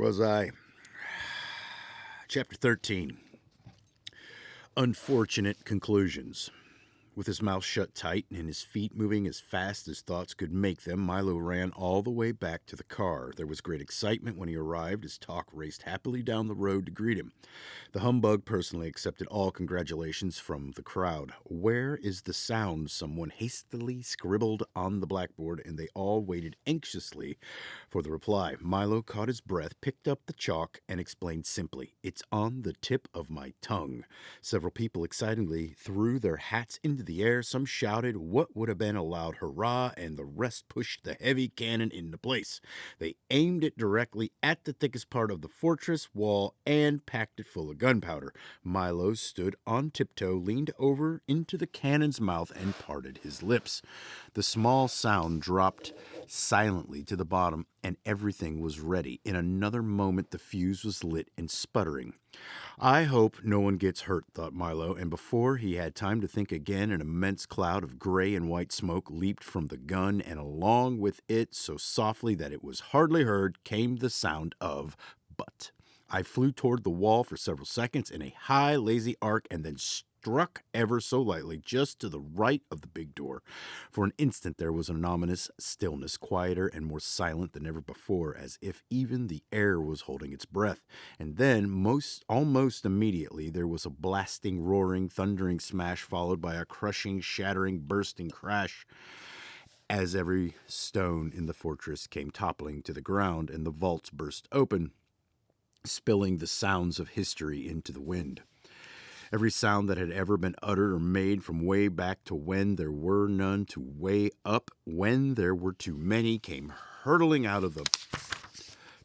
was I? Chapter 13. Unfortunate Conclusions. With his mouth shut tight and his feet moving as fast as thoughts could make them, Milo ran all the way back to the car. There was great excitement when he arrived as Talk raced happily down the road to greet him. The humbug personally accepted all congratulations from the crowd. "Where is the sound?" someone hastily scribbled on the blackboard, and they all waited anxiously for the reply. Milo caught his breath, picked up the chalk, and explained simply, "It's on the tip of my tongue." Several people excitedly threw their hats into the air. Some shouted what would have been a loud hurrah, and the rest pushed the heavy cannon into place. They aimed it directly at the thickest part of the fortress wall and packed it full of gunpowder. Milo stood on tiptoe, leaned over into the cannon's mouth, and parted his lips. The small sound dropped silently to the bottom, and everything was ready. In another moment, the fuse was lit and sputtering. "I hope no one gets hurt," thought Milo, and before he had time to think again, an immense cloud of gray and white smoke leaped from the gun, and along with it, so softly that it was hardly heard, came the sound of butt. I flew toward the wall for several seconds in a high, lazy arc, and then struck ever so lightly just to the right of the big door. For an instant there was an ominous stillness, quieter and more silent than ever before, as if even the air was holding its breath. And then, almost immediately, there was a blasting, roaring, thundering smash, followed by a crushing, shattering, bursting crash, as every stone in the fortress came toppling to the ground, and the vaults burst open, spilling the sounds of history into the wind. Every sound that had ever been uttered or made, from way back to when there were none, to way up when there were too many, came hurtling out of the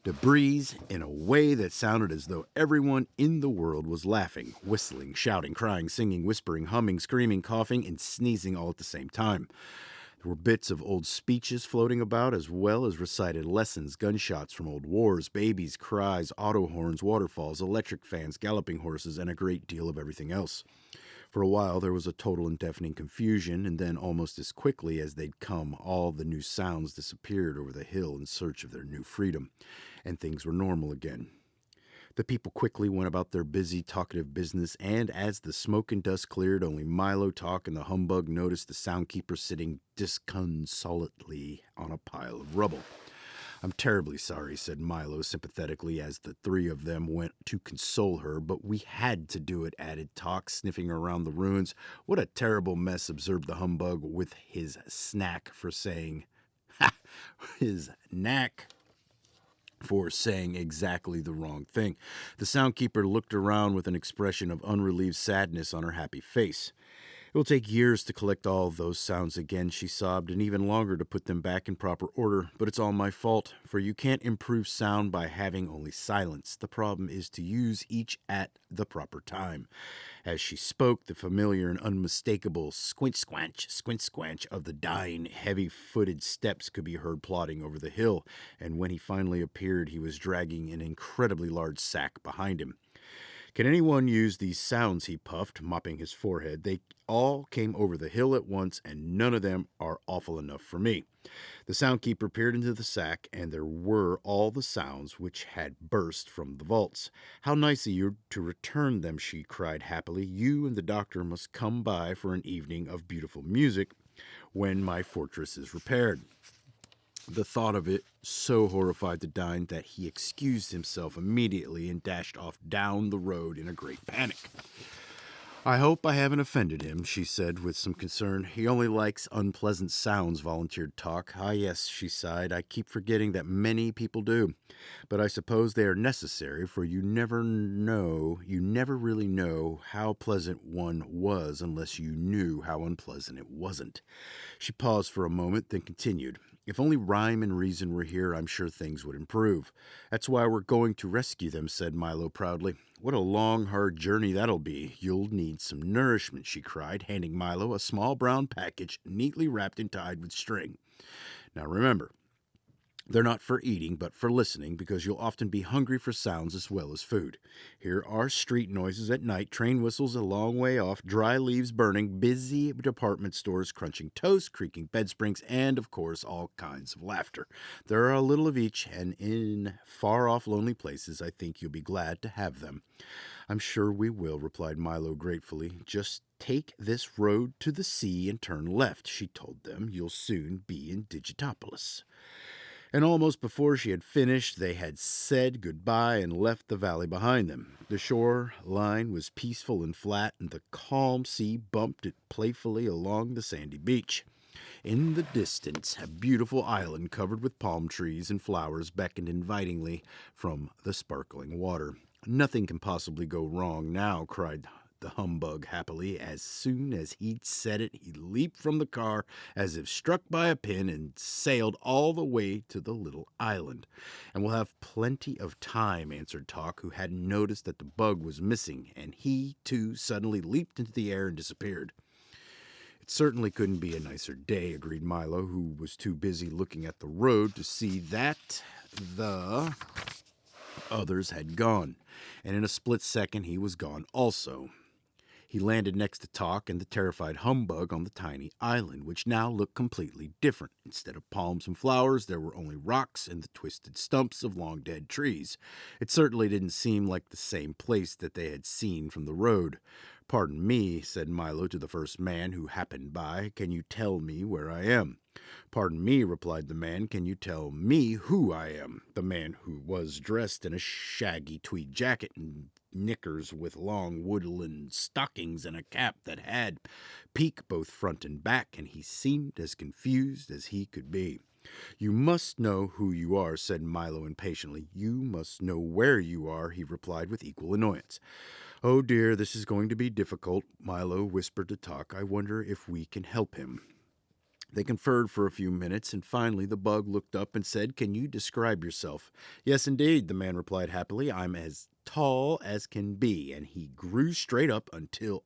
debris in a way that sounded as though everyone in the world was laughing, whistling, shouting, crying, singing, whispering, humming, screaming, coughing, and sneezing all at the same time. There were bits of old speeches floating about, as well as recited lessons, gunshots from old wars, babies' cries, auto horns, waterfalls, electric fans, galloping horses, and a great deal of everything else. For a while there was a total and deafening confusion, and then almost as quickly as they'd come, all the new sounds disappeared over the hill in search of their new freedom, and things were normal again. The people quickly went about their busy, talkative business, and as the smoke and dust cleared, only Milo, Talk, and the humbug noticed the soundkeeper sitting disconsolately on a pile of rubble. "I'm terribly sorry," said Milo sympathetically as the three of them went to console her, "but we had to do it," added Talk, sniffing around the ruins. "What a terrible mess," observed the humbug with his knack for saying exactly the wrong thing. The soundkeeper looked around with an expression of unrelieved sadness on her happy face. "It will take years to collect all those sounds again," she sobbed, "and even longer to put them back in proper order. But it's all my fault, for you can't improve sound by having only silence. The problem is to use each at the proper time." As she spoke, the familiar and unmistakable squinch-squanch of the dying, heavy-footed steps could be heard plodding over the hill, and when he finally appeared, he was dragging an incredibly large sack behind him. "Can anyone use these sounds?" he puffed, mopping his forehead. "They all came over the hill at once, and none of them are awful enough for me." The soundkeeper peered into the sack, and there were all the sounds which had burst from the vaults. "How nice of you to return them," she cried happily. "You and the doctor must come by for an evening of beautiful music when my fortress is repaired." The thought of it so horrified the Dine that he excused himself immediately and dashed off down the road in a great panic. "I hope I haven't offended him," she said with some concern. "He only likes unpleasant sounds," volunteered Talk. "Ah, yes," she sighed. "I keep forgetting that many people do. But I suppose they are necessary, for you never really know how pleasant one was unless you knew how unpleasant it wasn't." She paused for a moment, then continued. "If only Rhyme and Reason were here, I'm sure things would improve." "That's why we're going to rescue them," said Milo proudly. "What a long, hard journey that'll be. You'll need some nourishment," she cried, handing Milo a small brown package neatly wrapped and tied with string. "Now remember, They're not for eating, but for listening, because you'll often be hungry for sounds as well as food. Here are street noises at night, train whistles a long way off, dry leaves burning, busy department stores crunching toast, creaking bed springs, and, of course, all kinds of laughter. There are a little of each, and in far off lonely places, I think you'll be glad to have them. I'm sure we will, replied Milo gratefully. Just take this road to the sea and turn left, she told them. You'll soon be in Digitopolis. And almost before she had finished, they had said goodbye and left the valley behind them. The shore line was peaceful and flat, and the calm sea bumped it playfully along the sandy beach. In the distance, a beautiful island covered with palm trees and flowers beckoned invitingly from the sparkling water. Nothing can possibly go wrong now, cried the humbug happily. As soon as he'd said it, he leaped from the car as if struck by a pin and sailed all the way to the little island. And we'll have plenty of time, answered Talk, who hadn't noticed that the bug was missing, and he, too, suddenly leaped into the air and disappeared. It certainly couldn't be a nicer day, agreed Milo, who was too busy looking at the road to see that the others had gone. And in a split second, he was gone also. He landed next to Talk and the terrified humbug on the tiny island, which now looked completely different. Instead of palms and flowers, there were only rocks and the twisted stumps of long-dead trees. It certainly didn't seem like the same place that they had seen from the road. Pardon me, said Milo to the first man who happened by. Can you tell me where I am? Pardon me, replied the man. Can you tell me who I am? The man, who was dressed in a shaggy tweed jacket and knickers with long woodland stockings and a cap that had peak both front and back, and he seemed as confused as he could be. You must know who you are, said Milo impatiently. You must know where you are, he replied with equal annoyance. Oh dear, this is going to be difficult, Milo whispered to Talk. I wonder if we can help him. They conferred for a few minutes, and finally the bug looked up and said, Can you describe yourself? Yes, indeed, the man replied happily. I'm as tall as can be, and he grew straight up until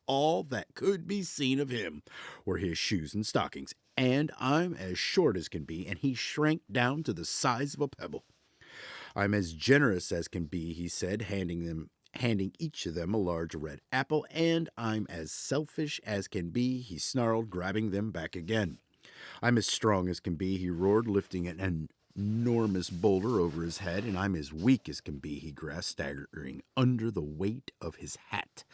all that could be seen of him were his shoes and stockings. And I'm as short as can be, and he shrank down to the size of a pebble. I'm as generous as can be, he said, handing each of them a large red apple, and I'm as selfish as can be, he snarled, grabbing them back again. I'm as strong as can be, he roared, lifting an enormous boulder over his head, and I'm as weak as can be, he grasped, staggering under the weight of his hat.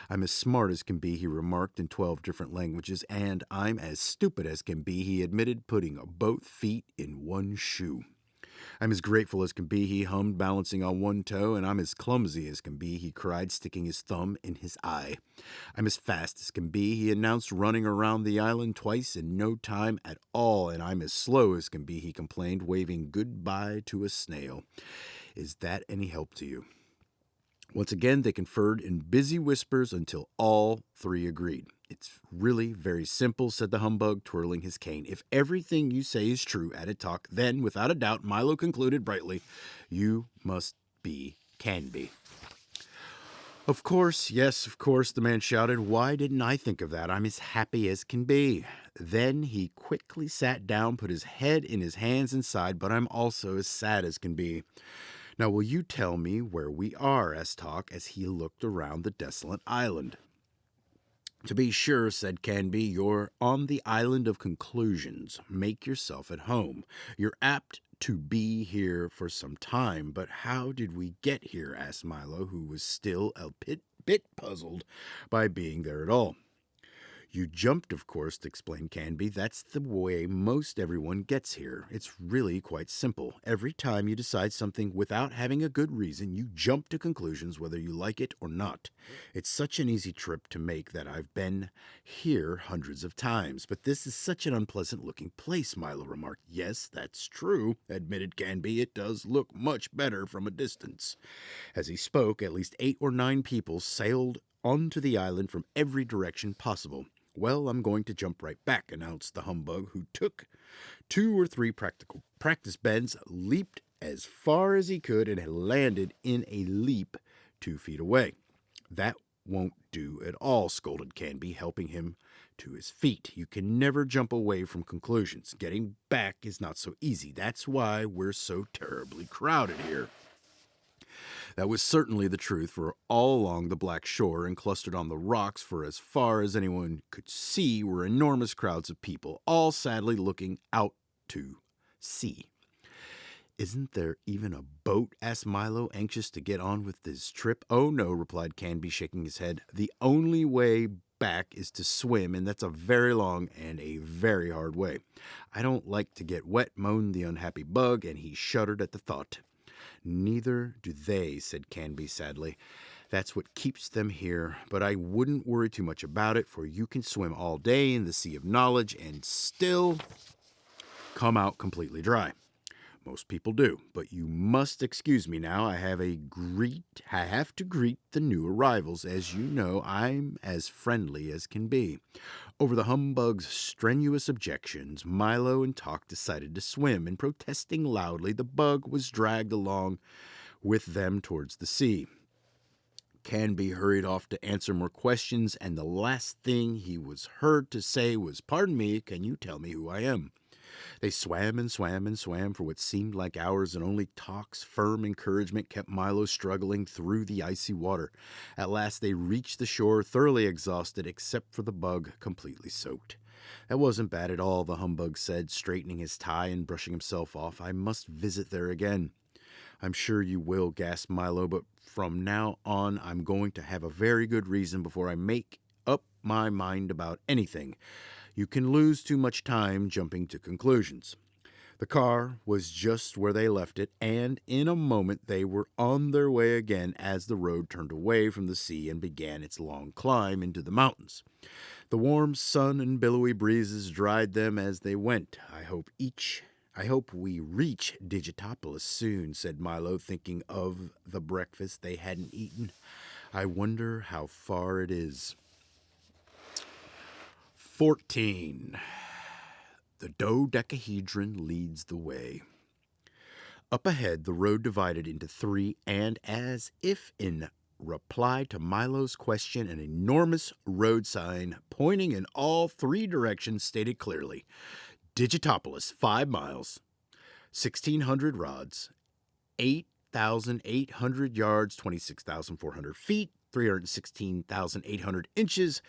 I'm as smart as can be, he remarked in 12 different languages, and I'm as stupid as can be, he admitted, putting both feet in one shoe. I'm as grateful as can be, he hummed, balancing on one toe, and I'm as clumsy as can be, he cried, sticking his thumb in his eye. I'm as fast as can be, he announced, running around the island twice in no time at all, and I'm as slow as can be, he complained, waving goodbye to a snail. Is that any help to you? Once again, they conferred in busy whispers until all three agreed. It's really very simple, said the humbug, twirling his cane. If everything you say is true, added Talk, then, without a doubt, Milo concluded brightly, you must be Canby. Of course, yes, of course, the man shouted. Why didn't I think of that? I'm as happy as can be. Then he quickly sat down, put his head in his hands and sighed, but I'm also as sad as can be. Now, will you tell me where we are? Asked Talk as he looked around the desolate island. To be sure, said Canby, you're on the island of conclusions. Make yourself at home. You're apt to be here for some time, but how did we get here? Asked Milo, who was still a bit puzzled by being there at all. You jumped, of course, explained Canby. That's the way most everyone gets here. It's really quite simple. Every time you decide something without having a good reason, you jump to conclusions whether you like it or not. It's such an easy trip to make that I've been here hundreds of times. But this is such an unpleasant-looking place, Milo remarked. Yes, that's true, admitted Canby. It does look much better from a distance. As he spoke, at least 8 or 9 people sailed onto the island from every direction possible. Well, I'm going to jump right back, announced the humbug, who took 2 or 3 practice bends, leaped as far as he could, and landed in a leap 2 feet away. That won't do at all, scolded Canby, helping him to his feet. You can never jump away from conclusions. Getting back is not so easy. That's why we're so terribly crowded here. That was certainly the truth, for all along the black shore and clustered on the rocks for as far as anyone could see were enormous crowds of people, all sadly looking out to sea. "Isn't there even a boat?" asked Milo, anxious to get on with his trip. "Oh, no," replied Canby, shaking his head. "The only way back is to swim, and that's a very long and a very hard way. I don't like to get wet," moaned the unhappy bug, and he shuddered at the thought. "Neither do they," said Canby sadly. "That's what keeps them here, but I wouldn't worry too much about it, for you can swim all day in the sea of knowledge and still come out completely dry. Most people do, but you must excuse me now. I have to greet the new arrivals. As you know, I'm as friendly as can be." Over the humbug's strenuous objections, Milo and Talk decided to swim, and protesting loudly, the bug was dragged along with them towards the sea. Canby hurried off to answer more questions, and the last thing he was heard to say was, "Pardon me, can you tell me who I am?" They swam and swam and swam for what seemed like hours, and only Talk's firm encouragement kept Milo struggling through the icy water. At last they reached the shore, thoroughly exhausted, except for the bug, completely soaked. "That wasn't bad at all," the humbug said, straightening his tie and brushing himself off. "I must visit there again." "I'm sure you will," gasped Milo, "but from now on I'm going to have a very good reason before I make up my mind about anything. You can lose too much time jumping to conclusions." The car was just where they left it, and in a moment they were on their way again as the road turned away from the sea and began its long climb into the mountains. The warm sun and billowy breezes dried them as they went. I hope we reach Digitopolis soon," said Milo, thinking of the breakfast they hadn't eaten. "I wonder how far it is." 14. The dodecahedron leads the way. Up ahead, the road divided into three, and as if in reply to Milo's question, an enormous road sign pointing in all three directions stated clearly, "Digitopolis, 5 miles, 1,600 rods, 8,800 yards, 26,400 feet, 316,800 inches,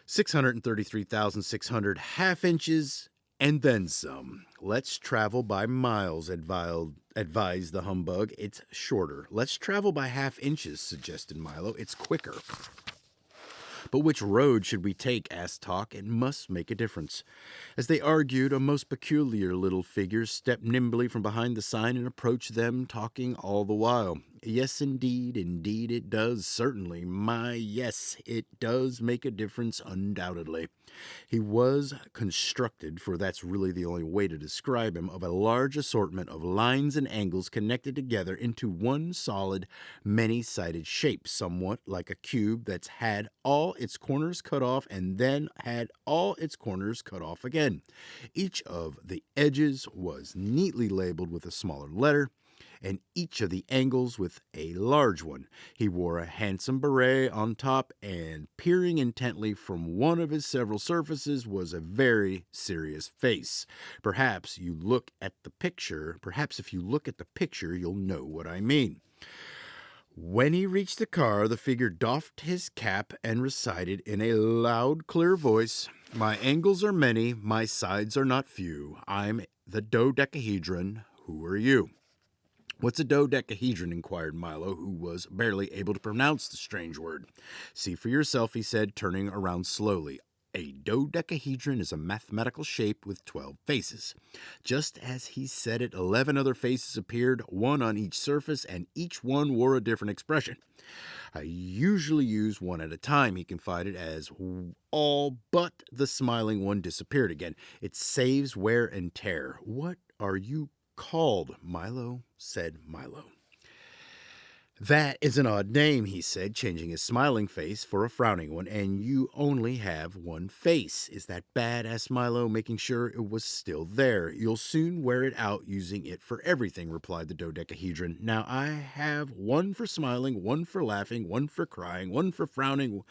633,600 half inches, and then some. Let's travel by miles," advised the humbug. "It's shorter." "Let's travel by half inches," suggested Milo. "It's quicker." "But which road should we take?" asked Talk. "It must make a difference." As they argued, a most peculiar little figure stepped nimbly from behind the sign and approached them, talking all the while. "Yes, indeed it does, certainly. Yes, it does make a difference, undoubtedly." He was constructed, for that's really the only way to describe him, of a large assortment of lines and angles connected together into one solid, many-sided shape, somewhat like a cube that's had all its corners cut off and then had all its corners cut off again. Each of the edges was neatly labeled with a smaller letter, and each of the angles with a large one. He wore a handsome beret on top, and peering intently from one of his several surfaces was a very serious face. Perhaps if you look at the picture, you'll know what I mean. When he reached the car, the figure doffed his cap and recited in a loud, clear voice, "My angles are many, my sides are not few. I'm the dodecahedron. Who are you?" "What's a dodecahedron?" inquired Milo, who was barely able to pronounce the strange word. "See for yourself," he said, turning around slowly. "A dodecahedron is a mathematical shape with 12 faces." Just as he said it, 11 other faces appeared, one on each surface, and each one wore a different expression. "I usually use one at a time," he confided, as all but the smiling one disappeared again. "It saves wear and tear." "What are you called, Milo?" said Milo. That is an odd name, he said, changing his smiling face for a frowning one, and you only have one face. Is that bad? Asked Milo, making sure it was still there. You'll soon wear it out using it for everything, replied the dodecahedron. Now I have one for smiling, one for laughing, one for crying, one for frowning,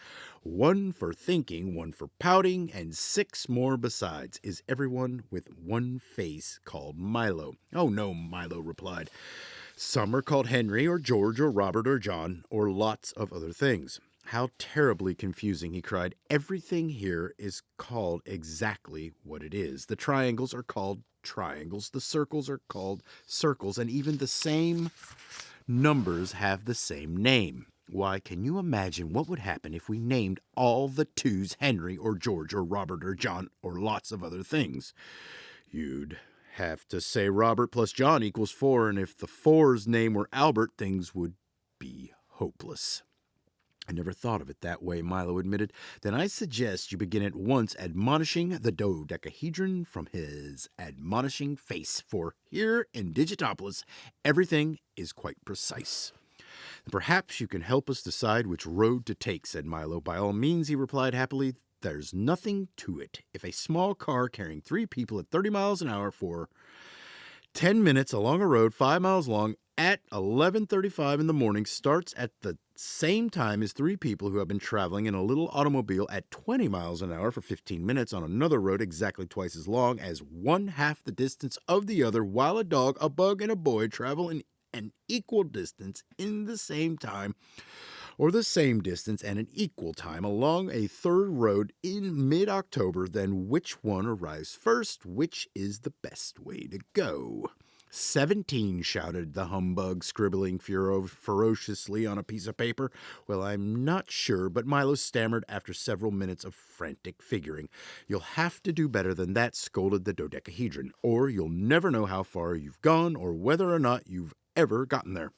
one for thinking, one for pouting, and 6 more besides. Is everyone with one face called Milo? Oh no, Milo replied. Some are called Henry or George or Robert or John or lots of other things. How terribly confusing, he cried. Everything here is called exactly what it is. The triangles are called triangles, the circles are called circles, and even the same numbers have the same name. Why, can you imagine what would happen if we named all the twos Henry or George or Robert or John or lots of other things? You'd have to say Robert plus John equals 4, and if the 4's name were Albert, things would be hopeless. I never thought of it that way, Milo admitted. Then I suggest you begin at once admonishing the dodecahedron from his admonishing face, for here in Digitopolis, everything is quite precise. Perhaps you can help us decide which road to take, said Milo. By all means, he replied happily. There's nothing to it. If a small car carrying 3 people at 30 miles an hour for 10 minutes along a road 5 miles long at 11:35 in the morning starts at the same time as 3 people who have been traveling in a little automobile at 20 miles an hour for 15 minutes on another road exactly twice as long as 1/2 the distance of the other, while a dog, a bug, and a boy travel in an equal distance in the same time or the same distance and an equal time along a third road in mid-October, then which one arrives first? Which is the best way to go? 17, shouted the humbug, scribbling ferociously on a piece of paper. Well, I'm not sure, but Milo stammered after several minutes of frantic figuring. You'll have to do better than that, scolded the dodecahedron, or you'll never know how far you've gone or whether or not you've ever gotten there.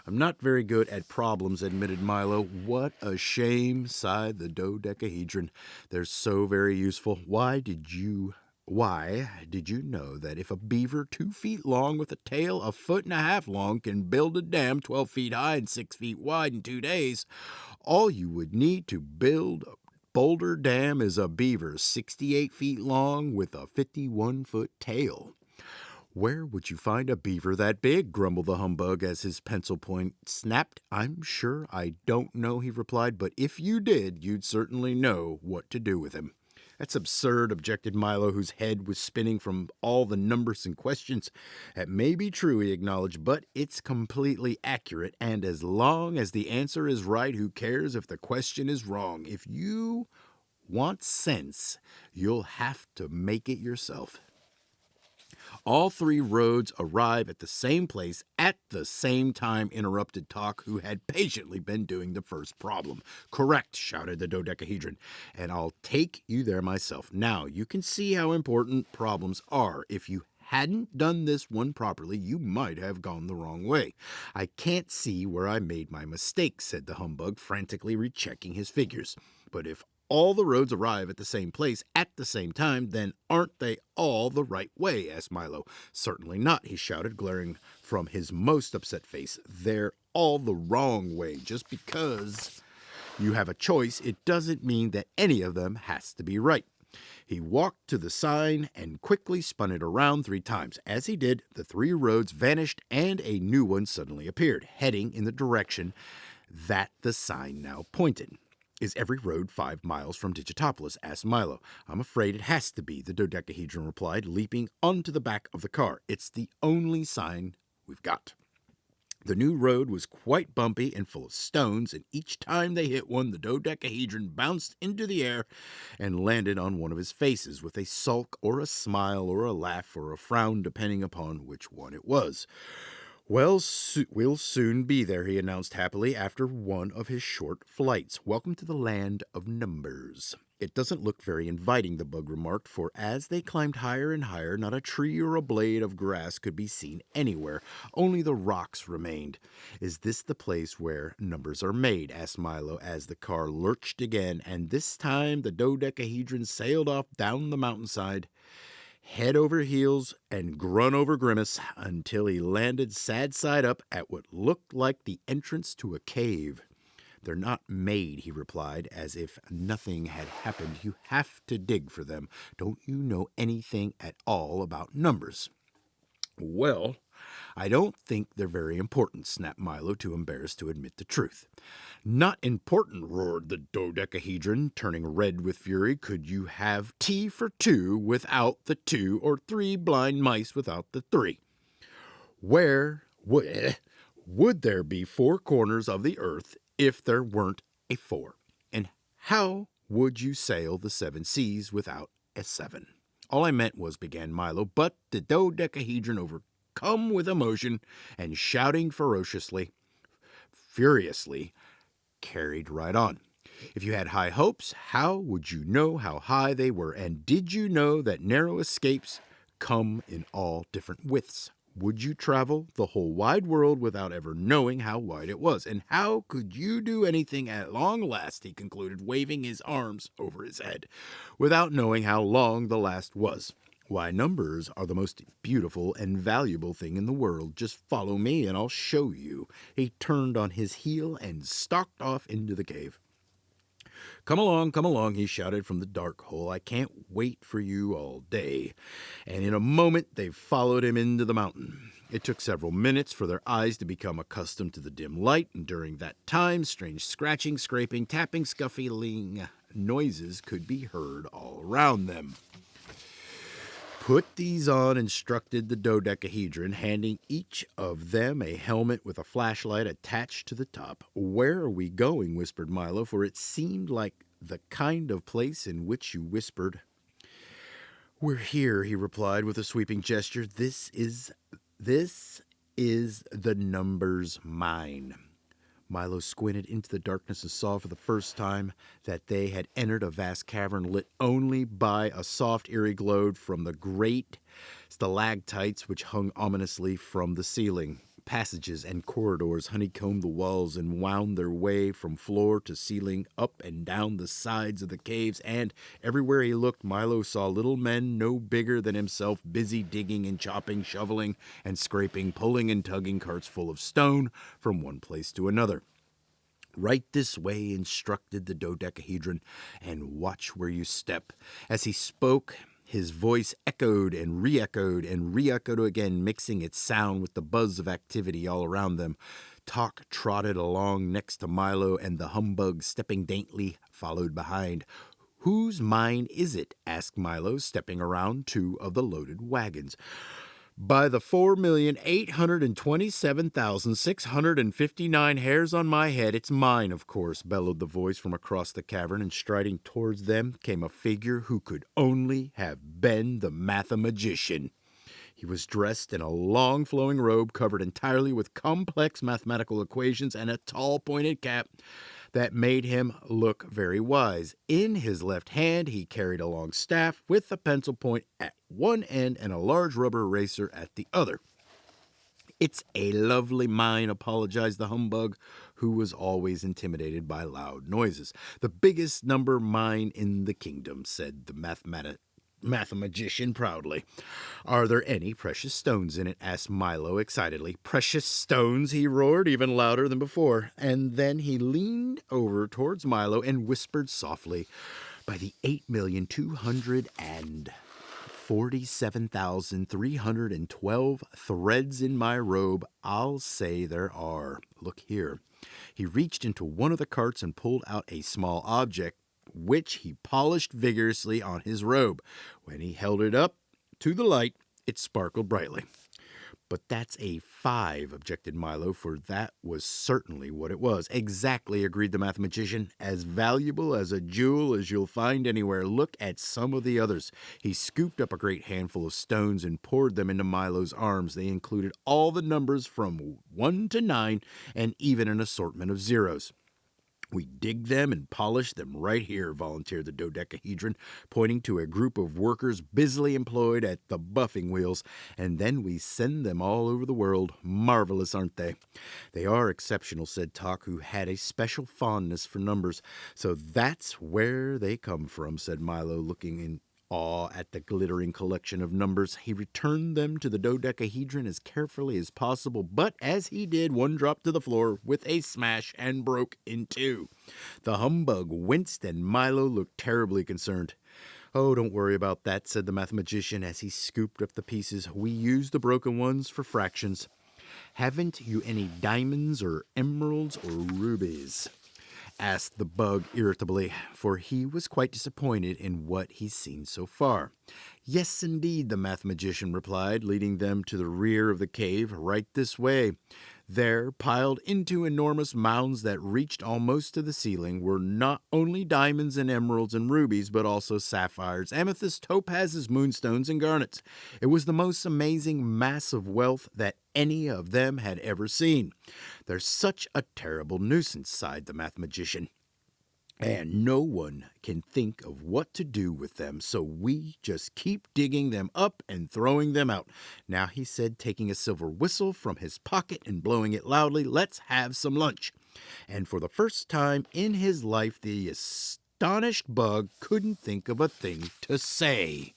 I'm not very good at problems, admitted Milo. What a shame, sighed the dodecahedron. They're so very useful. Why did you know that if a beaver 2 feet long with a tail 1.5 feet long can build a dam 12 feet high and 6 feet wide in 2 days, all you would need to build Boulder Dam is a beaver 68 feet long with a 51-foot tail? Where would you find a beaver that big? Grumbled the humbug as his pencil point snapped. I'm sure I don't know, he replied, but if you did, you'd certainly know what to do with him. That's absurd, objected Milo, whose head was spinning from all the numbers and questions. That may be true, he acknowledged, but it's completely accurate, and as long as the answer is right, who cares if the question is wrong? If you want sense, you'll have to make it yourself. All 3 roads arrive at the same place at the same time, interrupted Talk, who had patiently been doing the first problem. Correct, shouted the dodecahedron, and I'll take you there myself. Now, you can see how important problems are. If you hadn't done this one properly, you might have gone the wrong way. I can't see where I made my mistake, said the humbug, frantically rechecking his figures. But if all the roads arrive at the same place at the same time, then aren't they all the right way? Asked Milo. Certainly not, he shouted, glaring from his most upset face. They're all the wrong way. Just because you have a choice, it doesn't mean that any of them has to be right. He walked to the sign and quickly spun it around 3 times. As he did, the 3 roads vanished and a new one suddenly appeared, heading in the direction that the sign now pointed. Is every road 5 miles from Digitopolis? Asked Milo. I'm afraid it has to be, the dodecahedron replied, leaping onto the back of the car. It's the only sign we've got. The new road was quite bumpy and full of stones, and each time they hit one, the dodecahedron bounced into the air and landed on one of his faces with a sulk or a smile or a laugh or a frown, depending upon which one it was. Well, we'll soon be there, he announced happily after one of his short flights. Welcome to the land of numbers. It doesn't look very inviting, the bug remarked, for as they climbed higher and higher, not a tree or a blade of grass could be seen anywhere. Only the rocks remained. Is this the place where numbers are made? Asked Milo as the car lurched again, and this time the dodecahedron sailed off down the mountainside. head over heels and grunt over grimace until he landed sad side up at what looked like the entrance to a cave. "They're not made," he replied, as if nothing had happened. "You have to dig for them. Don't you know anything at all about numbers?" "Well, I don't think they're very important," snapped Milo, too embarrassed to admit the truth. "Not important," roared the dodecahedron, turning red with fury. "Could you have tea for two without the two, or three blind mice without the three? Where would there be four corners of the earth if there weren't a four? And how would you sail the seven seas without a seven?" "All I meant was," began Milo, but the dodecahedron, overcome with emotion and shouting furiously, carried right on. "If you had high hopes, how would you know how high they were? And did you know that narrow escapes come in all different widths? Would you travel the whole wide world without ever knowing how wide it was? And how could you do anything at long last," he concluded, waving his arms over his head, "without knowing how long the last was? Why, numbers are the most beautiful and valuable thing in the world. Just follow me and I'll show you." He turned on his heel and stalked off into the cave. Come along," he shouted from the dark hole. "I can't wait for you all day." And in a moment they followed him into the mountain. It took several minutes for their eyes to become accustomed to the dim light, and during that time, strange scratching, scraping, tapping, scuffling noises could be heard all around them. "Put these on," instructed the dodecahedron, handing each of them a helmet with a flashlight attached to the top. "Where are we going?" whispered Milo, for it seemed like the kind of place in which you whispered. "We're here," he replied with a sweeping gesture. This is the numbers mine." Milo squinted into the darkness and saw for the first time that they had entered a vast cavern lit only by a soft, eerie glow from the great stalactites which hung ominously from the ceiling. Passages and corridors honeycombed the walls and wound their way from floor to ceiling, up and down the sides of the caves, and everywhere he looked, Milo saw little men no bigger than himself, busy digging and chopping, shoveling and scraping, pulling and tugging carts full of stone from one place to another. "Right this way," instructed the dodecahedron, "and watch where you step." As he spoke, his voice echoed and re-echoed again, mixing its sound with the buzz of activity all around them. Talk trotted along next to Milo, and the humbug, stepping daintily, followed behind. "Whose mine is it?" asked Milo, stepping around two of the loaded wagons. "By the 4,827,659 hairs on my head, it's mine, of course," bellowed the voice from across the cavern, and striding towards them came a figure who could only have been the Mathemagician. He was dressed in a long flowing robe covered entirely with complex mathematical equations and a tall pointed cap that made him look very wise. In his left hand he carried a long staff with a pencil point at one end and a large rubber eraser at the other. "It's a lovely mine," apologized the humbug, who was always intimidated by loud noises. "The biggest number mine in the kingdom," said the Mathemagician proudly. "Are there any precious stones in it?" asked Milo excitedly. "Precious stones?" he roared, even louder than before. And then he leaned over towards Milo and whispered softly, "By the 8,247,312 threads in my robe, I'll say there are. Look here." He reached into one of the carts and pulled out a small object, which he polished vigorously on his robe. When he held it up to the light, it sparkled brightly. "But that's a 5, objected Milo, for that was certainly what it was. "Exactly," agreed the Mathemagician. "As valuable as a jewel as you'll find anywhere. Look at some of the others." He scooped up a great handful of stones and poured them into Milo's arms. They included all the numbers from 1 to 9 and even an assortment of zeros. "We dig them and polish them right here," volunteered the dodecahedron, pointing to a group of workers busily employed at the buffing wheels, "and then we send them all over the world. Marvelous, aren't they?" "They are exceptional," said Talk, who had a special fondness for numbers. "So that's where they come from," said Milo, looking in awe at the glittering collection of numbers, he returned them to the dodecahedron as carefully as possible, but as he did, one dropped to the floor with a smash and broke in two. The humbug winced, and Milo looked terribly concerned. "Oh, don't worry about that," said the mathematician as he scooped up the pieces. "We used the broken ones for fractions. Haven't you any diamonds or emeralds or rubies?" asked the bug irritably, for he was quite disappointed in what he'd seen so far. "Yes, indeed," the mathematician replied, leading them to the rear of the cave. "Right this way." There, piled into enormous mounds that reached almost to the ceiling, were not only diamonds and emeralds and rubies, but also sapphires, amethysts, topazes, moonstones, and garnets. It was the most amazing mass of wealth that any of them had ever seen. "They're such a terrible nuisance," sighed the mathematician, "and no one can think of what to do with them, so we just keep digging them up and throwing them out. Now," he said, taking a silver whistle from his pocket and blowing it loudly, "let's have some lunch." And for the first time in his life, the astonished bug couldn't think of a thing to say.